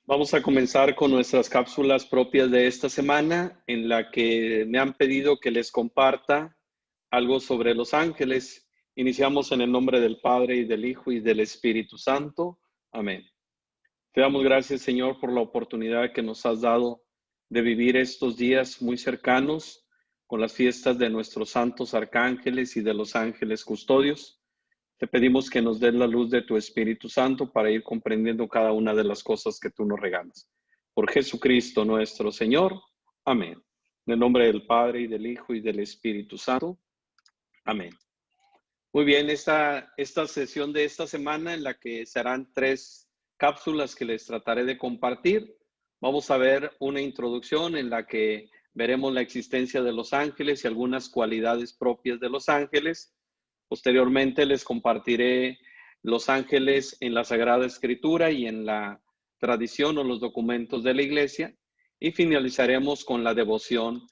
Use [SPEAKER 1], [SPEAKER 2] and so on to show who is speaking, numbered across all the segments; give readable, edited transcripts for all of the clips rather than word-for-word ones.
[SPEAKER 1] Vamos a comenzar con nuestras cápsulas propias de esta semana, en la que me han pedido que les comparta algo sobre los ángeles. Iniciamos en el nombre del Padre, y del Hijo, y del Espíritu Santo. Amén. Te damos gracias, Señor, por la oportunidad que nos has dado de vivir estos días muy cercanos con las fiestas de nuestros santos arcángeles y de los ángeles custodios. Te pedimos que nos des la luz de tu Espíritu Santo para ir comprendiendo cada una de las cosas que tú nos regalas. Por Jesucristo nuestro Señor. Amén. En el nombre del Padre, y del Hijo, y del Espíritu Santo. Amén. Muy bien, esta sesión de esta semana, en la que serán 3 cápsulas que les trataré de compartir. Vamos a ver una introducción en la que veremos la existencia de los ángeles y algunas cualidades propias de los ángeles. Posteriormente les compartiré los ángeles en la Sagrada Escritura y en la tradición o los documentos de la Iglesia. Y finalizaremos con la devoción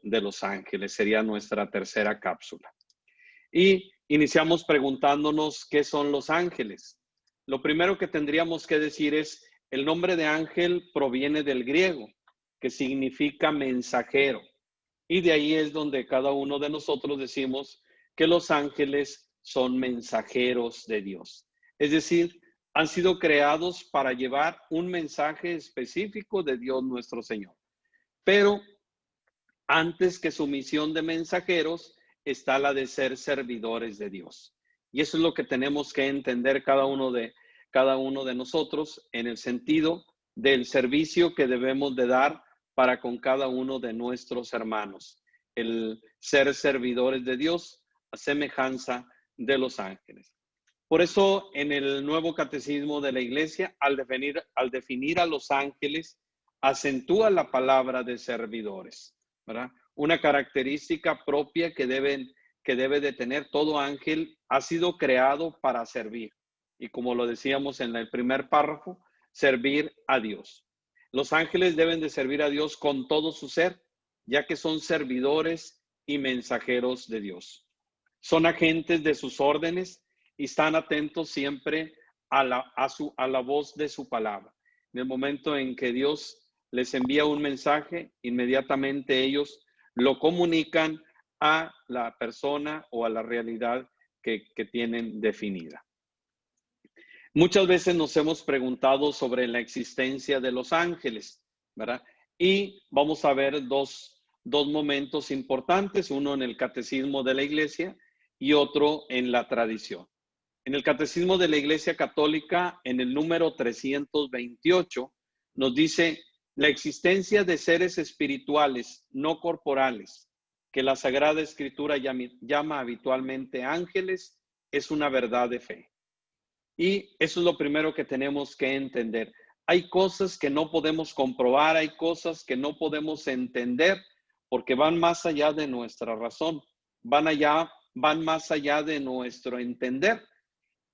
[SPEAKER 1] de los ángeles. Sería nuestra tercera cápsula. Y iniciamos preguntándonos qué son los ángeles. Lo primero que tendríamos que decir es, el nombre de ángel proviene del griego, que significa mensajero. Y de ahí es donde cada uno de nosotros decimos que los ángeles son mensajeros de Dios. Es decir, han sido creados para llevar un mensaje específico de Dios nuestro Señor. Pero antes que su misión de mensajeros está la de ser servidores de Dios. Y eso es lo que tenemos que entender cada uno de nosotros, en el sentido del servicio que debemos de dar para con cada uno de nuestros hermanos. El ser servidores de Dios a semejanza de los ángeles. Por eso, en el Nuevo Catecismo de la Iglesia, al definir a los ángeles, acentúa la palabra de servidores, ¿verdad? Una característica propia que debe de tener todo ángel. Ha sido creado para servir. Y como lo decíamos en el primer párrafo, servir a Dios. Los ángeles deben de servir a Dios con todo su ser, ya que son servidores y mensajeros de Dios. Son agentes de sus órdenes y están atentos siempre a la voz de su palabra. En el momento en que Dios les envía un mensaje, inmediatamente ellos lo comunican a la persona o a la realidad que tienen definida. Muchas veces nos hemos preguntado sobre la existencia de los ángeles, ¿verdad? Y vamos a ver dos momentos importantes, uno en el Catecismo de la Iglesia y otro en la tradición. En el Catecismo de la Iglesia Católica, en el número 328, nos dice: la existencia de seres espirituales no corporales, que la Sagrada Escritura llama habitualmente ángeles, es una verdad de fe. Y eso es lo primero que tenemos que entender. Hay cosas que no podemos comprobar, hay cosas que no podemos entender, porque van más allá de nuestra razón, van más allá de nuestro entender.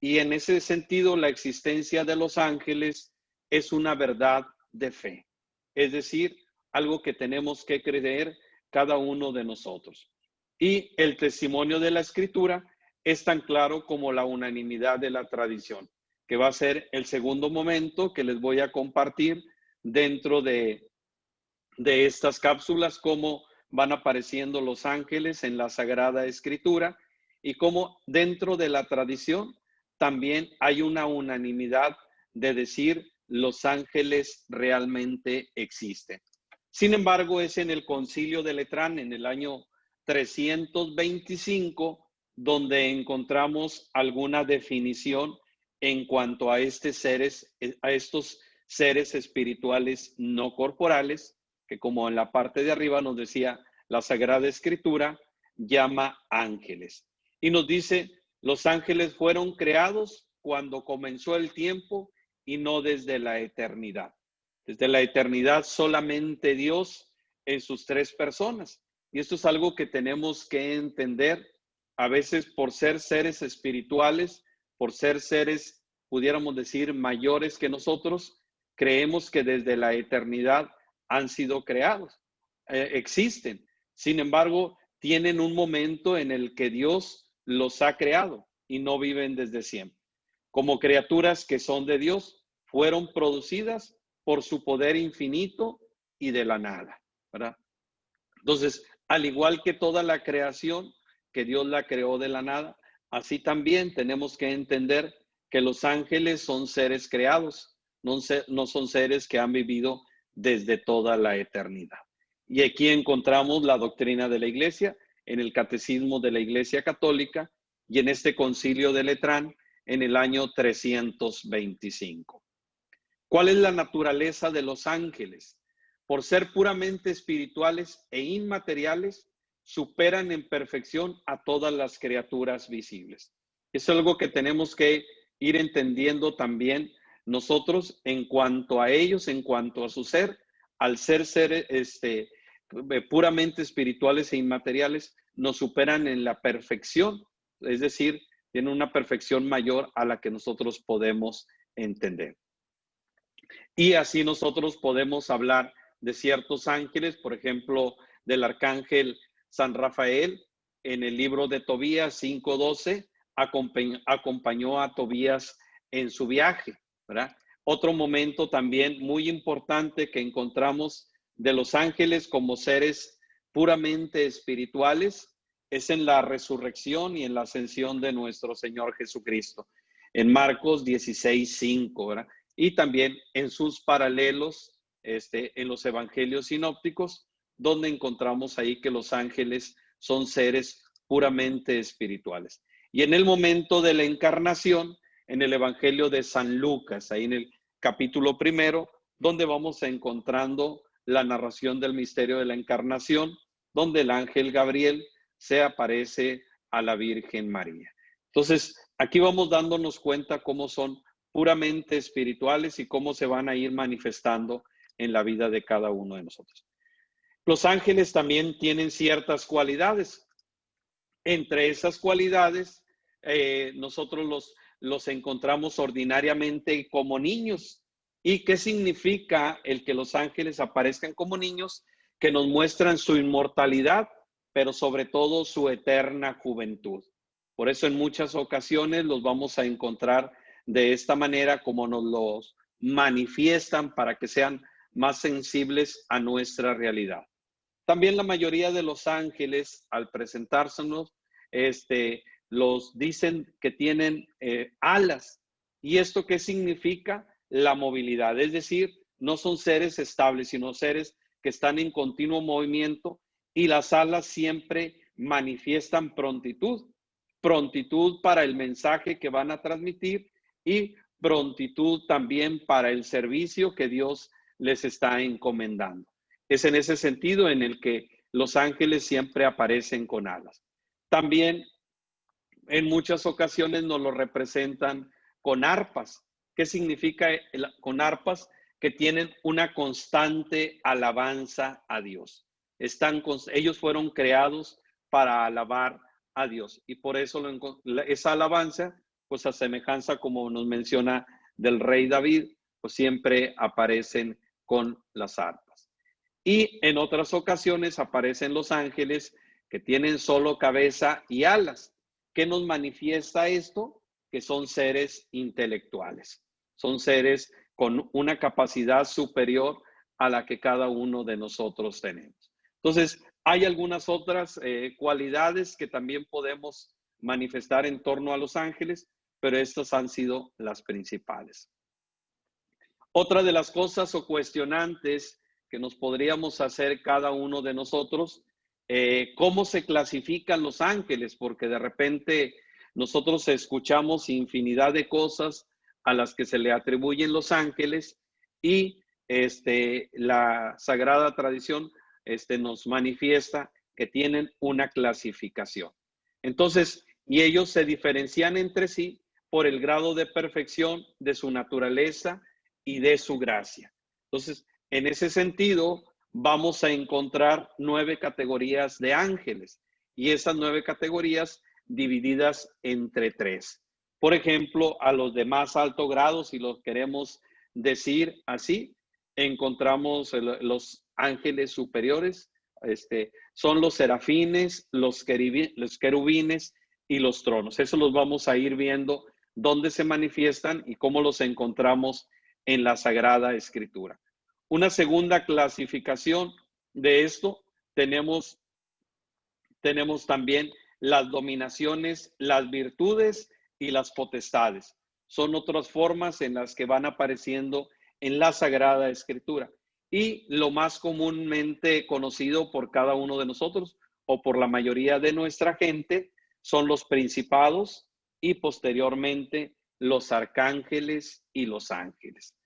[SPEAKER 1] Y en ese sentido, la existencia de los ángeles es una verdad de fe. Es decir, algo que tenemos que creer cada uno de nosotros. Y el testimonio de la Escritura es tan claro como la unanimidad de la tradición, que va a ser el segundo momento que les voy a compartir dentro de estas cápsulas, cómo van apareciendo los ángeles en la Sagrada Escritura y cómo dentro de la tradición también hay una unanimidad de decir los ángeles realmente existen. Sin embargo, es en el Concilio de Letrán, en el año 325, donde encontramos alguna definición en cuanto a estos seres espirituales no corporales, que como en la parte de arriba nos decía, la Sagrada Escritura llama ángeles. Y nos dice, los ángeles fueron creados cuando comenzó el tiempo y no desde la eternidad. Desde la eternidad solamente Dios en sus 3 personas. Y esto es algo que tenemos que entender. A veces, por ser seres espirituales, por ser seres, pudiéramos decir, mayores que nosotros, creemos que desde la eternidad han sido creados, existen. Sin embargo, tienen un momento en el que Dios los ha creado y no viven desde siempre. Como criaturas que son de Dios, fueron producidas por su poder infinito y de la nada, ¿verdad? Entonces, al igual que toda la creación, que Dios la creó de la nada, así también tenemos que entender que los ángeles son seres creados, no son seres que han vivido desde toda la eternidad. Y aquí encontramos la doctrina de la Iglesia en el Catecismo de la Iglesia Católica y en este Concilio de Letrán en el año 325. ¿Cuál es la naturaleza de los ángeles? Por ser puramente espirituales e inmateriales, superan en perfección a todas las criaturas visibles. Es algo que tenemos que ir entendiendo también nosotros en cuanto a ellos, en cuanto a su ser, al ser puramente espirituales e inmateriales, nos superan en la perfección, es decir, tienen una perfección mayor a la que nosotros podemos entender. Y así nosotros podemos hablar de ciertos ángeles, por ejemplo, del arcángel San Rafael, en el libro de Tobías 5:12, acompañó a Tobías en su viaje, ¿verdad? Otro momento también muy importante que encontramos de los ángeles como seres puramente espirituales es en la resurrección y en la ascensión de nuestro Señor Jesucristo, en Marcos 16:5, ¿verdad? Y también en sus paralelos, en los evangelios sinópticos, donde encontramos ahí que los ángeles son seres puramente espirituales. Y en el momento de la encarnación, en el evangelio de San Lucas, ahí en el capítulo 1, donde vamos encontrando la narración del misterio de la encarnación, donde el ángel Gabriel se aparece a la Virgen María. Entonces, aquí vamos dándonos cuenta cómo son puramente espirituales y cómo se van a ir manifestando en la vida de cada uno de nosotros. Los ángeles también tienen ciertas cualidades. Entre esas cualidades, nosotros los encontramos ordinariamente como niños. ¿Y qué significa el que los ángeles aparezcan como niños? Que nos muestran su inmortalidad, pero sobre todo su eterna juventud. Por eso en muchas ocasiones los vamos a encontrar de esta manera como nos los manifiestan para que sean más sensibles a nuestra realidad. También la mayoría de los ángeles, al presentársenos, los dicen que tienen alas. ¿Y esto qué significa? La movilidad. Es decir, no son seres estables, sino seres que están en continuo movimiento y las alas siempre manifiestan prontitud. Prontitud para el mensaje que van a transmitir y prontitud también para el servicio que Dios les está encomendando. Es en ese sentido en el que los ángeles siempre aparecen con alas. También en muchas ocasiones nos lo representan con arpas. ¿Qué significa con arpas? Que tienen una constante alabanza a Dios. Ellos fueron creados para alabar a Dios y por eso esa alabanza, pues a semejanza como nos menciona del rey David, pues siempre aparecen con las arpas. Y en otras ocasiones aparecen los ángeles que tienen solo cabeza y alas. ¿Qué nos manifiesta esto? Que son seres intelectuales. Son seres con una capacidad superior a la que cada uno de nosotros tenemos. Entonces, hay algunas otras cualidades que también podemos manifestar en torno a los ángeles, pero estas han sido las principales. Otra de las cosas o cuestionantes que nos podríamos hacer cada uno de nosotros, ¿cómo se clasifican los ángeles? Porque de repente nosotros escuchamos infinidad de cosas a las que se le atribuyen los ángeles y la sagrada tradición nos manifiesta que tienen una clasificación. Entonces, y ellos se diferencian entre sí por el grado de perfección de su naturaleza y de su gracia. Entonces, en ese sentido, vamos a encontrar 9 categorías de ángeles y esas 9 categorías divididas entre 3. Por ejemplo, a los de más alto grado, si los queremos decir así, encontramos los ángeles superiores, son los serafines, los querubines y los tronos. Eso los vamos a ir viendo dónde se manifiestan y cómo los encontramos en la Sagrada Escritura. Una segunda clasificación de esto tenemos también las dominaciones, las virtudes y las potestades. Son otras formas en las que van apareciendo en la Sagrada Escritura. Y lo más comúnmente conocido por cada uno de nosotros o por la mayoría de nuestra gente son los principados y posteriormente los arcángeles y los ángeles.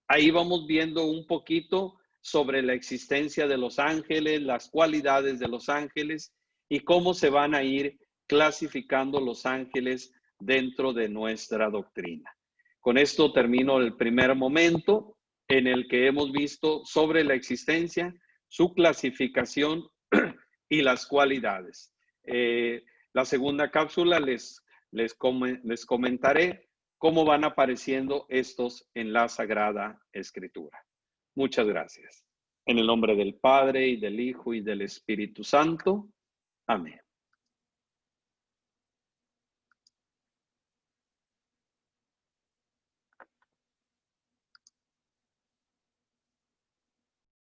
[SPEAKER 1] Ahí vamos viendo un poquito sobre la existencia de los ángeles, las cualidades de los ángeles y cómo se van a ir clasificando los ángeles dentro de nuestra doctrina. Con esto termino el primer momento en el que hemos visto sobre la existencia, su clasificación y las cualidades. La segunda cápsula les comentaré cómo van apareciendo estos en la Sagrada Escritura. Muchas gracias. En el nombre del Padre, y del Hijo, y del Espíritu Santo. Amén.